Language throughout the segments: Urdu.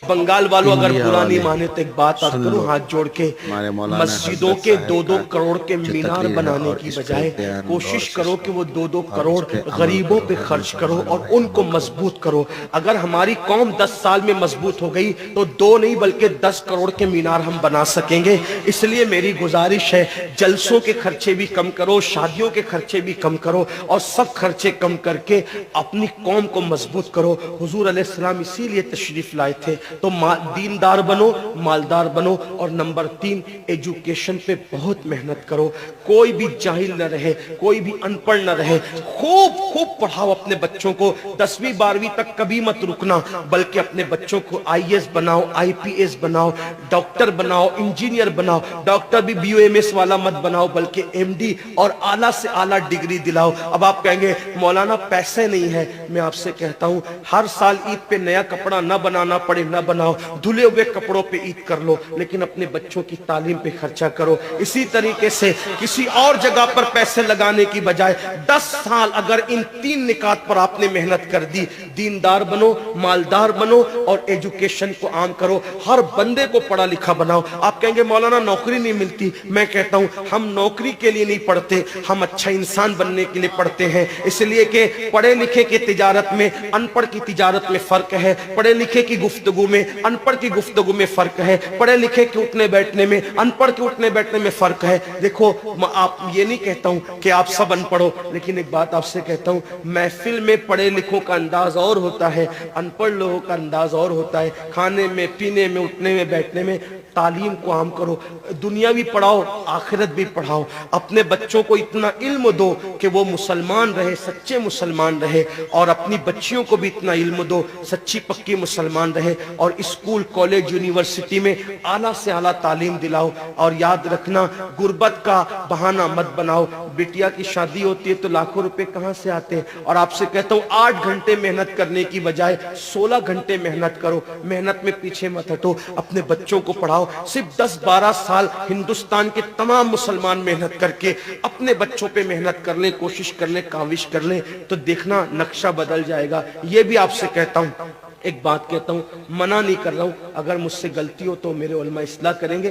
بنگال والوں اگر برا نہیں مانے تو ایک بات آپ کروں ہاتھ جوڑ کے، مسجدوں کے 2-2 کروڑ کے مینار بنانے کی بجائے کوشش کرو کہ وہ 2-2 کروڑ غریبوں پہ خرچ کرو اور ان کو مضبوط کرو۔ اگر ہماری قوم 10 سال میں مضبوط ہو گئی تو 2 نہیں بلکہ 10 کروڑ کے مینار ہم بنا سکیں گے۔ اس لیے میری گزارش ہے جلسوں کے خرچے بھی کم کرو، شادیوں کے خرچے بھی کم کرو اور سب خرچے کم کر کے اپنی قوم کو مضبوط کرو۔ حضور علیہ السلام اسی لیے تشریف لائے تھے۔ تو دیندار بنو، مالدار بنو، اور نمبر 3 ایجوکیشن پہ بہت محنت کرو۔ کوئی بھی جاہل نہ رہے، کوئی بھی ان پڑھ نہ رہے، خوب پڑھاؤ اپنے بچوں کو۔ 10ویں 12ویں تک کبھی مت رکنا، بلکہ اپنے بچوں کو IAS بناؤ، IPS بناؤ، ڈاکٹر بناؤ، انجینئر بناؤ۔ ڈاکٹر بھی BUMS والا مت بناؤ بلکہ MD اور اعلیٰ سے اعلیٰ ڈگری دلاؤ۔ اب آپ کہیں گے مولانا پیسے نہیں ہے، میں آپ سے کہتا ہوں ہر سال عید پہ نیا کپڑا نہ بنانا پڑے نہ بناؤ، دھلے ہوئے کپڑوں پہ عید کر لو، لیکن اپنے بچوں کی تعلیم پہ خرچہ کرو۔ اسی طریقے سے کسی اور جگہ پر پیسے لگانے کی بجائے 10 سال اگر ان 3 نکات پر آپ نے محنت کر دی، دیندار بنو، مالدار بنو اور ایجوکیشن کو عام کرو، ہر بندے کو پڑھا لکھا بناؤ۔ آپ کہیں گے مولانا نوکری نہیں ملتی، میں کہتا ہوں ہم نوکری کے لیے نہیں پڑھتے، ہم اچھا انسان بننے کے لیے پڑھتے ہیں۔ اس لیے کہ پڑھے لکھے کی تجارت میں ان پڑھ کی تجارت میں فرق ہے، پڑھے لکھے کی گفتگو میں ان پڑھ کی گفتگو میں فرق ہے، پڑھے لکھے کے اٹھنے بیٹھنے میں ان پڑھ کے اٹھنے بیٹھنے میں فرق ہے۔ دیکھو آپ یہ نہیں کہتا ہوں کہ آپ سب ان پڑھو، لیکن ایک بات آپ سے کہتا ہوں، محفل میں پڑھے لکھوں کا انداز اور ہوتا ہے، ان پڑھ لوگوں کا انداز اور ہوتا ہے۔ کھانے میں، پینے میں، اٹھنے میں، بیٹھنے میں تعلیم کو عام کرو، دنیا بھی پڑھاؤ، آخرت بھی پڑھاؤ۔ اپنے بچوں کو اتنا علم دو کہ وہ مسلمان رہے، سچے مسلمان رہے، اور اپنی بچیوں کو بھی اتنا علم دو سچی پکی مسلمان رہے، اور اسکول، کالج، یونیورسٹی میں اعلیٰ سے اعلیٰ تعلیم دلاؤ۔ اور یاد رکھنا غربت کا بہانہ مت بناؤ۔ بیٹیا کی شادی ہوتی ہے تو لاکھوں روپے کہاں سے آتے ہیں، اور آپ سے کہتا ہوں 8 گھنٹے محنت کرنے کی بجائے 16 گھنٹے محنت کرو، محنت میں پیچھے مت ہٹو، اپنے بچوں کو پڑھاؤ۔ صرف 10-12 سال ہندوستان کے تمام مسلمان محنت کر کے اپنے بچوں پہ محنت کر لیں، کوشش کر لیں، کاوش کر لیں، تو دیکھنا نقشہ بدل جائے گا۔ یہ بھی آپ سے کہتا ہوں، ایک بات کہتا ہوں، منع نہیں کر رہا ہوں، اگر مجھ سے غلطی ہو تو میرے علماء اصلاح کریں گے،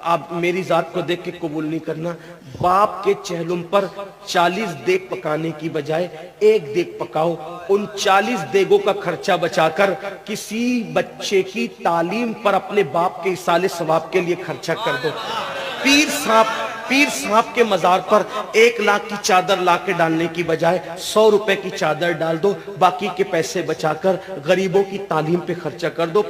آپ میری ذات کو دیکھ کے قبول نہیں کرنا۔ باپ کے چہلم پر 40 دیگ پکانے کی بجائے 1 دیگ پکاؤ، ان 40 دیگوں کا خرچہ بچا کر کسی بچے کی تعلیم پر اپنے باپ کے ایصال ثواب کے لیے خرچہ کر دو۔ پیر صاحب کے مزار پر 1 لاکھ کی چادر لا کے ڈالنے کی بجائے 100 روپے کی چادر ڈال دو، باقی کے پیسے بچا کر غریبوں کی تعلیم پہ خرچہ کر دو۔